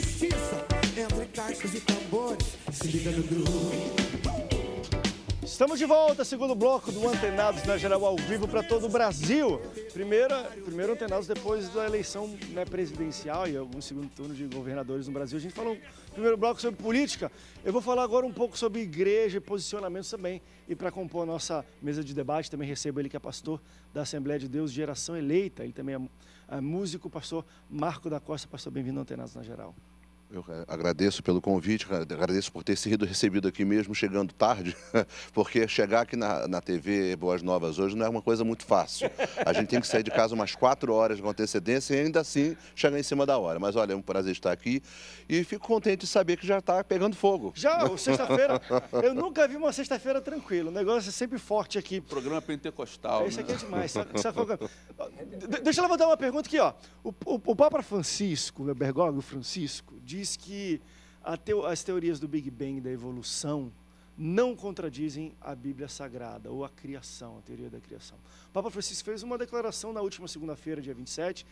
justiça, entre caixas e tambores, se liga no groove. Estamos de volta, segundo bloco do Antenados na Geral ao vivo para todo o Brasil. Primeiro Antenados depois da eleição, né, presidencial e algum segundo turno de governadores no Brasil. A gente falou no primeiro bloco sobre política. Eu vou falar agora um pouco sobre igreja e posicionamentos também. E para compor a nossa mesa de debate, também recebo ele que é pastor da Assembleia de Deus, Geração Eleita. Ele também é músico, pastor Marco da Costa. Pastor, bem-vindo ao Antenados na Geral. Eu agradeço pelo convite, agradeço por ter sido recebido aqui mesmo chegando tarde, porque chegar aqui na TV Boas Novas hoje não é uma coisa muito fácil. A gente tem que sair de casa umas 4 horas com antecedência e ainda assim chegar em cima da hora. Mas olha, é um prazer estar aqui e fico contente de saber que já está pegando fogo. Já, sexta-feira, eu nunca vi uma sexta-feira tranquila, o negócio é sempre forte aqui. Programa pentecostal, Isso aqui é demais. Deixa eu levantar uma pergunta aqui, ó. O Papa Francisco, o Bergoglio Francisco, diz que as teorias do Big Bang e da evolução não contradizem a Bíblia Sagrada ou a criação, a teoria da criação. O Papa Francisco fez uma declaração na última segunda-feira, dia 27,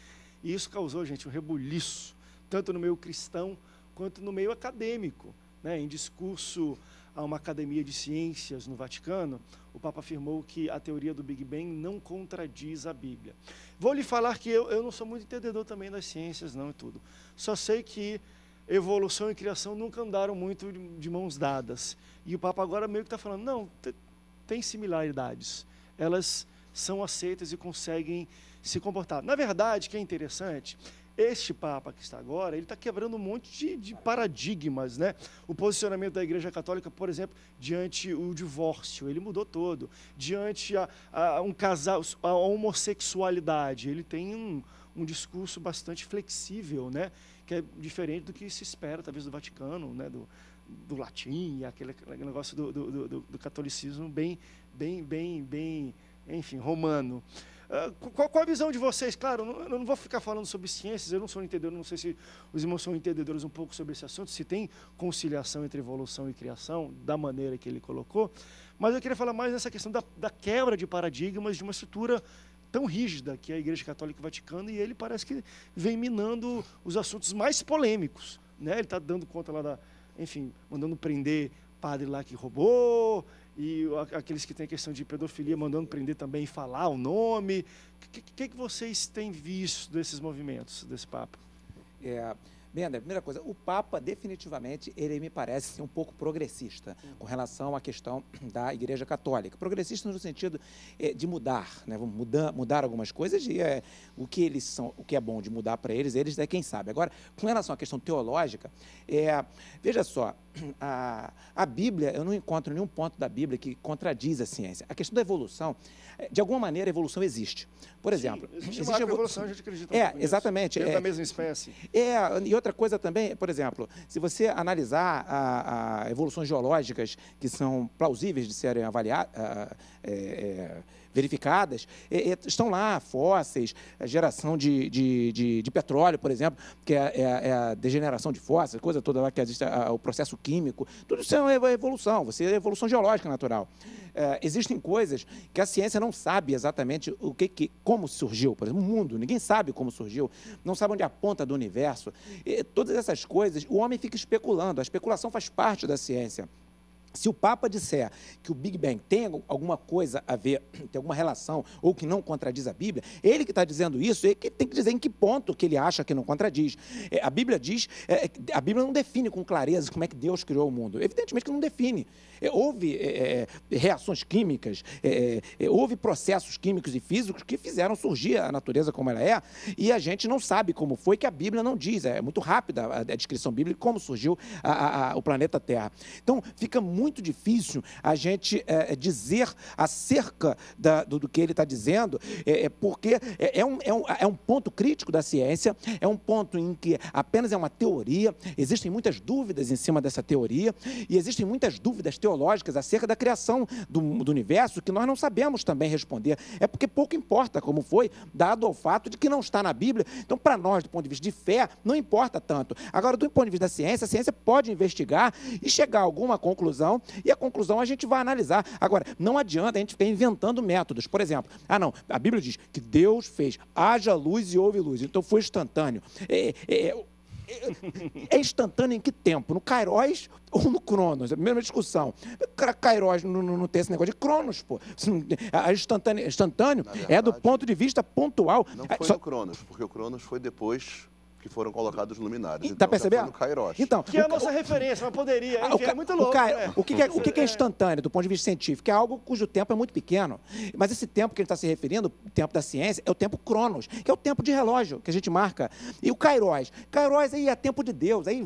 e isso causou, gente, um rebuliço, tanto no meio cristão quanto no meio acadêmico, né? Em discurso a uma academia de ciências no Vaticano, o Papa afirmou que a teoria do Big Bang não contradiz a Bíblia. Vou lhe falar que eu não sou muito entendedor também das ciências, não, e tudo. Só sei que evolução e criação nunca andaram muito de mãos dadas. E o Papa agora meio que está falando, não, tem similaridades. Elas são aceitas e conseguem se comportar. Na verdade, o que é interessante, este Papa que está agora, ele está quebrando um monte de paradigmas, né? O posicionamento da Igreja Católica, por exemplo, diante o divórcio, ele mudou todo. Diante um casal, a homossexualidade, ele tem um discurso bastante flexível, né? Que é diferente do que se espera, talvez, do Vaticano, né? do latim, aquele negócio do catolicismo bem, enfim, romano. Qual a visão de vocês? Claro, eu não vou ficar falando sobre ciências, eu não sou entendedor, não sei se os irmãos são entendedores um pouco sobre esse assunto, se tem conciliação entre evolução e criação, da maneira que ele colocou, mas eu queria falar mais nessa questão da quebra de paradigmas de uma estrutura tão rígida que é a Igreja Católica e o Vaticano, e ele parece que vem minando os assuntos mais polêmicos, né? Ele está dando conta lá enfim, mandando prender padre lá que roubou, e aqueles que têm a questão de pedofilia mandando prender também e falar o nome. O que vocês têm visto desses movimentos, desse Papa? Bem, André, primeira coisa, o Papa definitivamente, ele me parece ser um pouco progressista com relação à questão da Igreja Católica. Progressista no sentido de mudar, né? Mudar algumas coisas e o que eles são, o que é bom de mudar para eles é quem sabe. Agora, com relação à questão teológica, veja só, a Bíblia, eu não encontro nenhum ponto da Bíblia que contradiz a ciência. A questão da evolução, de alguma maneira, a evolução existe. Por exemplo, existe uma evolução, a gente acredita exatamente. Dentro da mesma espécie. E outra coisa também, por exemplo, se você analisar a evoluções geológicas que são plausíveis de serem verificadas, estão lá fósseis, a geração de petróleo, por exemplo, que é a degeneração de fósseis, coisa toda lá que existe, o processo químico, tudo isso é uma evolução, é evolução geológica natural. Existem coisas que a ciência não sabe exatamente como surgiu, por exemplo, o mundo, ninguém sabe como surgiu, não sabe onde é a ponta do universo. Todas essas coisas, o homem fica especulando, a especulação faz parte da ciência. Se o Papa disser que o Big Bang tem alguma coisa a ver, tem alguma relação, ou que não contradiz a Bíblia, ele que está dizendo isso, ele que tem que dizer em que ponto que ele acha que não contradiz. A Bíblia diz, a Bíblia não define com clareza como é que Deus criou o mundo. Evidentemente que não define. Houve reações químicas, houve processos químicos e físicos que fizeram surgir a natureza como ela é, e a gente não sabe como foi, que a Bíblia não diz. É muito rápida a descrição bíblica de como surgiu o planeta Terra. Então, fica muito difícil a gente dizer acerca do que ele está dizendo, porque é um ponto crítico da ciência, é um ponto em que apenas é uma teoria, existem muitas dúvidas em cima dessa teoria, e existem muitas dúvidas teológicas acerca da criação do universo que nós não sabemos também responder. É porque pouco importa como foi, dado ao fato de que não está na Bíblia. Então, para nós, do ponto de vista de fé, não importa tanto. Agora, do ponto de vista da ciência, a ciência pode investigar e chegar a alguma conclusão, e a conclusão a gente vai analisar. Agora, não adianta a gente ficar inventando métodos. Por exemplo, não, a Bíblia diz que Deus fez, haja luz e houve luz, então foi instantâneo. É instantâneo em que tempo? No Kairos ou no Cronos? É a mesma discussão. Kairos não tem esse negócio de Cronos, pô. A instantâneo é do ponto de vista pontual. Não foi no Cronos, porque o Cronos foi depois que foram colocados os luminares. Tá Então, percebendo? já foi no Kairos. Então, Que é a nossa referência, mas poderia. Enfim, é muito louco. Né? O que é instantâneo do ponto de vista científico? É algo cujo tempo é muito pequeno. Mas esse tempo que ele está se referindo, o tempo da ciência, é o tempo Cronos, que é o tempo de relógio que a gente marca. E o Kairos? Kairos aí é tempo de Deus. Aí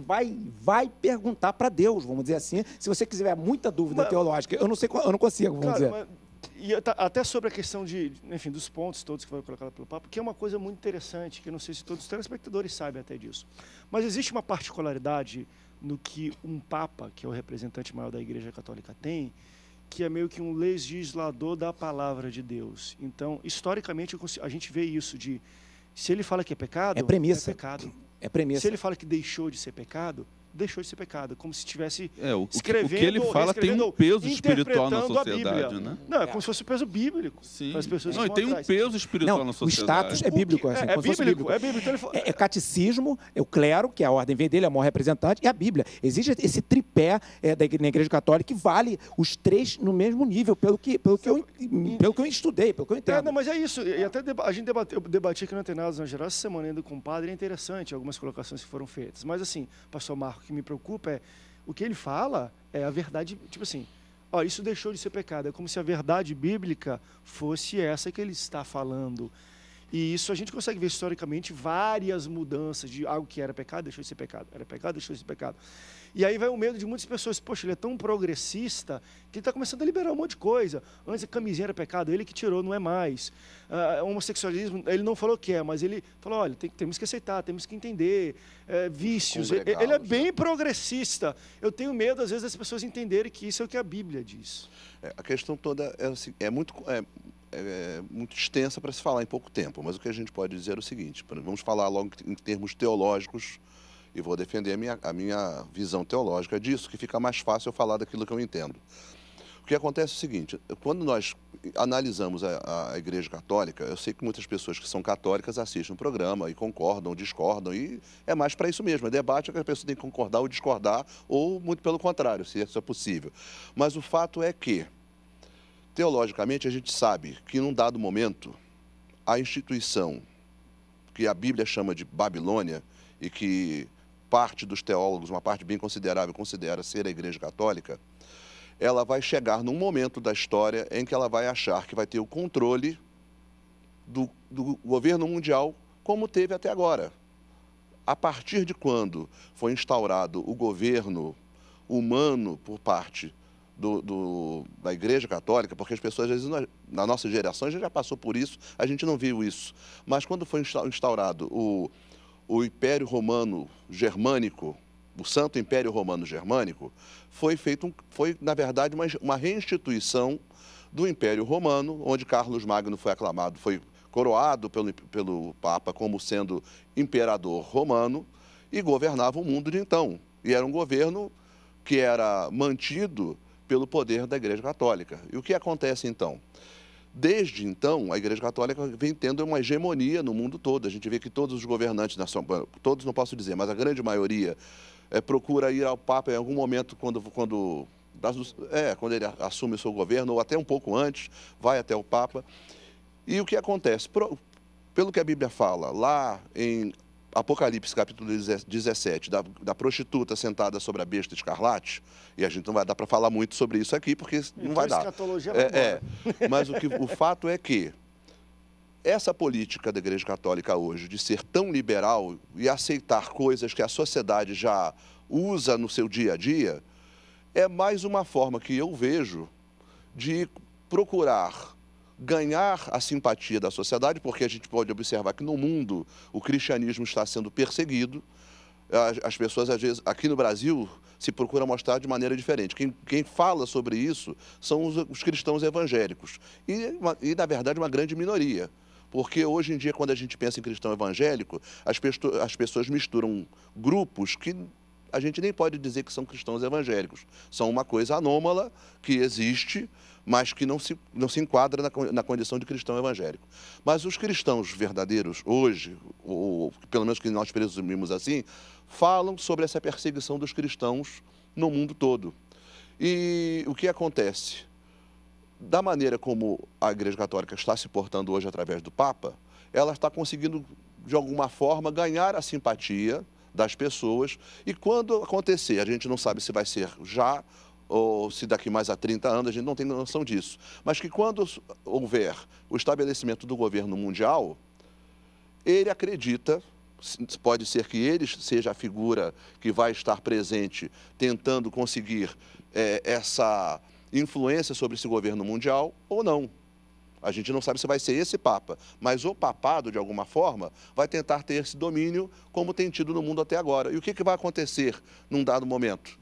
vai perguntar para Deus, vamos dizer assim, se você quiser muita dúvida teológica. Eu não sei, eu não consigo, vamos dizer. E até sobre a questão enfim, dos pontos todos que foram colocados pelo Papa, que é uma coisa muito interessante, que eu não sei se todos os telespectadores sabem até disso. Mas existe uma particularidade no que um Papa, que é o representante maior da Igreja Católica, tem, que é meio que um legislador da palavra de Deus. Então, historicamente, a gente vê isso de, se ele fala que é pecado, é premissa. É pecado. É premissa. Se ele fala que deixou de ser pecado, deixou de ser pecado, como se estivesse escrevendo. O que ele fala tem um peso espiritual na sociedade, né? Não, é como se fosse o peso bíblico. Sim. As pessoas não, e tem um peso espiritual na sociedade. O status é bíblico. Assim, é bíblico. Então é catecismo, é o clero, que a ordem vem dele, é o maior representante, e a Bíblia. Existe esse tripé na Igreja Católica que vale os três no mesmo nível, pelo que eu estudei, pelo que eu entendo. Não, mas é isso. E até a gente debati aqui no Antenados na geral essa semana ainda com o padre, é interessante algumas colocações que foram feitas. Mas assim, pastor Marco, o que me preocupa é o que ele fala é a verdade, tipo assim, ó, isso deixou de ser pecado, é como se a verdade bíblica fosse essa que ele está falando. E isso a gente consegue ver historicamente várias mudanças de algo que era pecado, deixou de ser pecado, era pecado, deixou de ser pecado. E aí vai o medo de muitas pessoas, poxa, ele é tão progressista que ele está começando a liberar um monte de coisa. Antes a camisinha era pecado, ele que tirou, não é mais. Homossexualismo, ele não falou que é, mas ele falou, olha, temos que aceitar, temos que entender. Vícios, ele é bem progressista. Eu tenho medo, às vezes, das pessoas entenderem que isso é o que a Bíblia diz. A questão toda é muito extensa para se falar em pouco tempo, mas o que a gente pode dizer é o seguinte, vamos falar logo em termos teológicos, e vou defender a minha visão teológica disso, que fica mais fácil eu falar daquilo que eu entendo. O que acontece é o seguinte, quando nós analisamos a Igreja Católica, eu sei que muitas pessoas que são católicas assistem o programa e concordam, discordam, e é mais para isso mesmo, é debate que a pessoa tem que concordar ou discordar, ou muito pelo contrário, se isso é possível. Mas o fato é que, teologicamente, a gente sabe que num dado momento, a instituição que a Bíblia chama de Babilônia, e que parte dos teólogos, uma parte bem considerável, considera ser a Igreja Católica, ela vai chegar num momento da história em que ela vai achar que vai ter o controle do governo mundial como teve até agora. A partir de quando foi instaurado o governo humano por parte da Igreja Católica, porque as pessoas, às vezes, na nossa geração, a gente já passou por isso, a gente não viu isso. Mas quando foi instaurado o Império Romano Germânico, o Santo Império Romano Germânico, foi, na verdade, uma reinstituição do Império Romano, onde Carlos Magno foi aclamado, foi coroado pelo Papa como sendo imperador romano e governava o mundo de então. E era um governo que era mantido pelo poder da Igreja Católica. E o que acontece então? Desde então, a Igreja Católica vem tendo uma hegemonia no mundo todo. A gente vê que todos os governantes, todos não posso dizer, mas a grande maioria procura ir ao Papa em algum momento quando ele assume o seu governo, ou até um pouco antes, vai até o Papa. E o que acontece? Pelo que a Bíblia fala, lá em Apocalipse, capítulo 17, da prostituta sentada sobre a besta escarlate, e a gente não vai dar para falar muito sobre isso aqui, porque não vai dar. Escatologia vai embora. Mas o fato é que essa política da Igreja Católica hoje, de ser tão liberal e aceitar coisas que a sociedade já usa no seu dia a dia, é mais uma forma que eu vejo de procurar ganhar a simpatia da sociedade, porque a gente pode observar que no mundo o cristianismo está sendo perseguido. As pessoas, às vezes, aqui no Brasil, se procura mostrar de maneira diferente. Quem fala sobre isso são os cristãos evangélicos. E, na verdade, uma grande minoria. Porque hoje em dia, quando a gente pensa em cristão evangélico, as pessoas misturam grupos que a gente nem pode dizer que são cristãos evangélicos. São uma coisa anômala que existe, mas que não se enquadra na condição de cristão evangélico. Mas os cristãos verdadeiros hoje, ou pelo menos que nós presumimos assim, falam sobre essa perseguição dos cristãos no mundo todo. E o que acontece? Da maneira como a Igreja Católica está se portando hoje através do Papa, ela está conseguindo, de alguma forma, ganhar a simpatia das pessoas. E quando acontecer, a gente não sabe se vai ser já ou se daqui mais a 30 anos, a gente não tem noção disso. Mas que quando houver o estabelecimento do governo mundial, ele acredita, pode ser que ele seja a figura que vai estar presente tentando conseguir essa influência sobre esse governo mundial ou não. A gente não sabe se vai ser esse Papa, mas o papado, de alguma forma, vai tentar ter esse domínio como tem tido no mundo até agora. E o que vai acontecer num dado momento?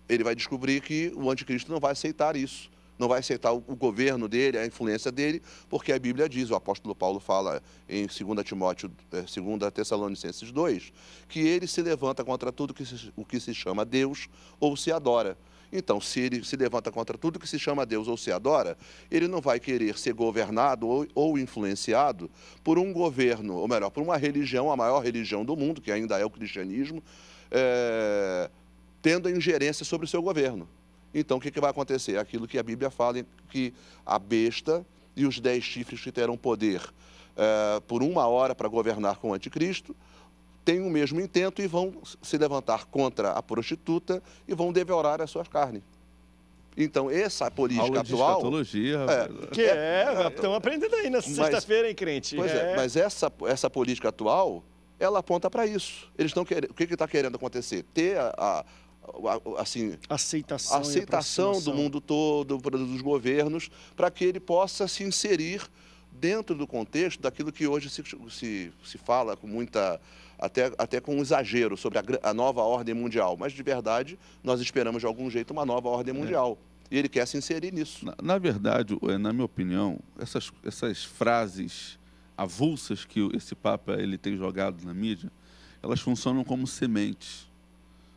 Ele vai descobrir que o anticristo não vai aceitar isso, não vai aceitar o governo dele, a influência dele, porque a Bíblia diz, o apóstolo Paulo fala em 2 Tessalonicenses 2, que ele se levanta contra tudo o que se chama Deus ou se adora. Então, se ele se levanta contra tudo que se chama Deus ou se adora, ele não vai querer ser governado ou influenciado por um governo, ou melhor, por uma religião, a maior religião do mundo, que ainda é o cristianismo, tendo a ingerência sobre o seu governo. Então, o que vai acontecer? Aquilo que a Bíblia fala, que a besta e os 10 chifres que terão poder por 1 hora para governar com o anticristo, têm o mesmo intento e vão se levantar contra a prostituta e vão devorar as suas carnes. Então, essa política aula atual... de escatologia, estão aprendendo aí na sexta-feira, hein, crente? Pois mas essa política atual, ela aponta para isso. Eles estão querendo, o que está querendo acontecer? Ter assim, aceitação do mundo todo, dos governos, para que ele possa se inserir dentro do contexto daquilo que hoje se fala com muita... Até com um exagero sobre a nova ordem mundial. Mas, de verdade, nós esperamos, de algum jeito, uma nova ordem mundial. E ele quer se inserir nisso. Na verdade, na minha opinião, essas frases avulsas que esse Papa ele tem jogado na mídia, elas funcionam como sementes,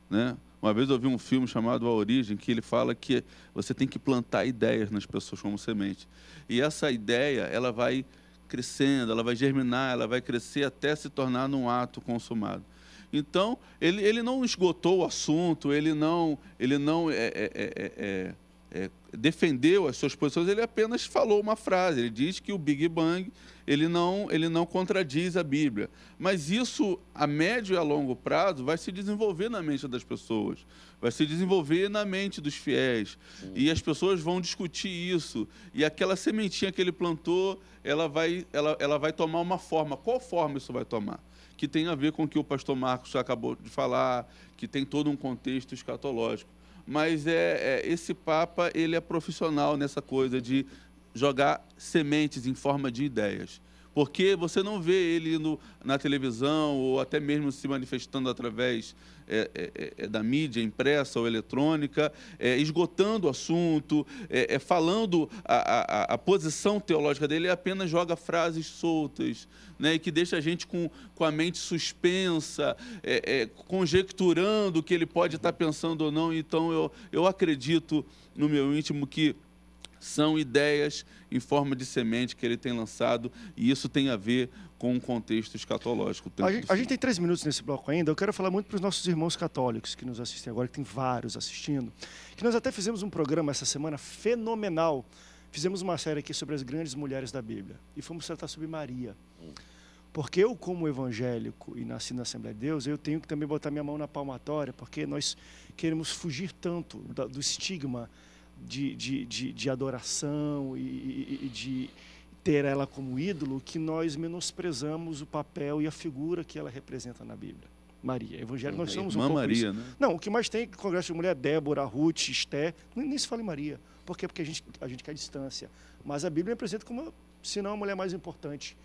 né? Uma vez eu vi um filme chamado A Origem, que ele fala que você tem que plantar ideias nas pessoas como semente. E essa ideia, ela vai crescendo, ela vai germinar, ela vai crescer até se tornar num ato consumado. Então, ele não esgotou o assunto, ele não defendeu as suas posições, ele apenas falou uma frase. Ele diz que o Big Bang ele não contradiz a Bíblia. Mas isso, a médio e a longo prazo, vai se desenvolver na mente das pessoas, vai se desenvolver na mente dos fiéis. E as pessoas vão discutir isso. E aquela sementinha que ele plantou, ela vai tomar uma forma. Qual forma isso vai tomar? Que tem a ver com o que o pastor Marcos acabou de falar, que tem todo um contexto escatológico. Mas esse Papa, ele é profissional nessa coisa de jogar sementes em forma de ideias. Porque você não vê ele na televisão ou até mesmo se manifestando através da mídia impressa ou eletrônica, esgotando o assunto, falando a posição teológica dele, ele apenas joga frases soltas, né, e que deixa a gente com a mente suspensa, conjecturando o que ele pode estar pensando ou não. Então, eu acredito no meu íntimo que são ideias em forma de semente que ele tem lançado, e isso tem a ver com um contexto escatológico. A gente tem 3 minutos nesse bloco ainda. Eu quero falar muito para os nossos irmãos católicos que nos assistem agora, que tem vários assistindo, que nós até fizemos um programa essa semana fenomenal. Fizemos uma série aqui sobre as grandes mulheres da Bíblia e fomos tratar sobre Maria. Porque eu, como evangélico e nasci na Assembleia de Deus, eu tenho que também botar minha mão na palmatória, porque nós queremos fugir tanto do estigma de adoração e de ter ela como ídolo, que nós menosprezamos o papel e a figura que ela representa na Bíblia. Maria, evangelho, nós somos um pouco Maria, isso. Né? Não, o que mais tem congresso de mulher, Débora, Ruth, Esté, nem se fala em Maria. Por quê? Porque a gente quer distância. Mas a Bíblia apresenta como, se não, a mulher mais importante,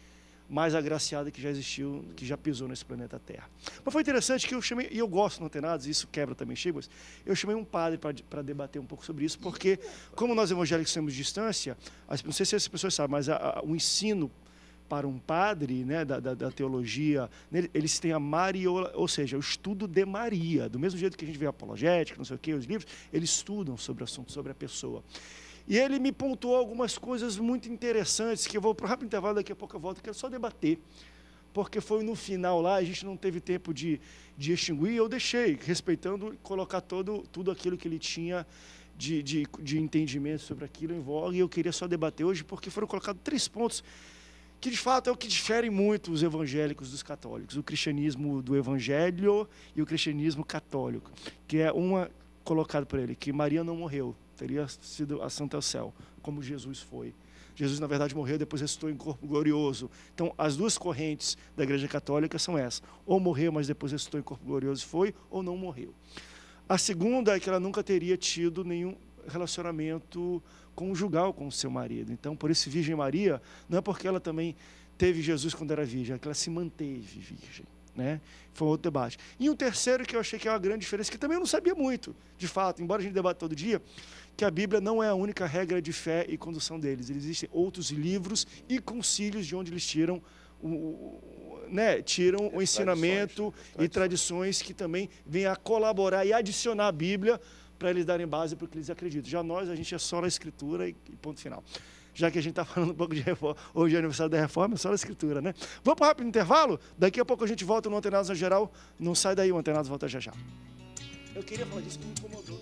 mais agraciada que já existiu, que já pisou nesse planeta Terra. Mas foi interessante que eu chamei, e eu gosto, não tem nada, isso quebra também estigmas, eu chamei um padre para debater um pouco sobre isso, porque, como nós evangélicos temos distância, não sei se as pessoas sabem, mas o ensino para um padre, né, da teologia, eles têm a Mariola, ou seja, o estudo de Maria. Do mesmo jeito que a gente vê a apologética, não sei o quê, os livros, eles estudam sobre o assunto, sobre a pessoa. E ele me pontuou algumas coisas muito interessantes, que eu vou para um rápido intervalo, daqui a pouco eu volto, eu quero só debater. Porque foi no final lá, a gente não teve tempo de extinguir, eu deixei, respeitando, colocar tudo aquilo que ele tinha de entendimento sobre aquilo em voga, e eu queria só debater hoje, porque foram colocados 3 pontos que, de fato, é o que difere muito os evangélicos dos católicos, o cristianismo do evangelho e o cristianismo católico, que é uma colocado por ele, que Maria não morreu, teria sido assenta ao céu, como Jesus foi. Jesus, na verdade, morreu e depois ressuscitou em corpo glorioso. Então, as 2 correntes da Igreja Católica são essas. Ou morreu, mas depois ressuscitou em corpo glorioso foi, ou não morreu. A segunda é que ela nunca teria tido nenhum relacionamento conjugal com o seu marido. Então, por isso, Virgem Maria, não é porque ela também teve Jesus quando era virgem, é que ela se manteve virgem. Né? Foi um outro debate. E um terceiro que eu achei que é uma grande diferença, que também eu não sabia muito, de fato, embora a gente debate todo dia, que a Bíblia não é a única regra de fé e condução deles. Existem outros livros e concílios de onde eles tiram o ensinamento e tradições que também vêm a colaborar e adicionar a Bíblia para eles darem base para o que eles acreditam. Já nós, a gente é só na Escritura e ponto final. Já que a gente está falando um pouco de reforma, hoje é aniversário da reforma, é só na Escritura, né? Vamos para um rápido intervalo? Daqui a pouco a gente volta no Antenados na Geral. Não sai daí, o Antenados volta já já. Eu queria falar disso que me incomodou.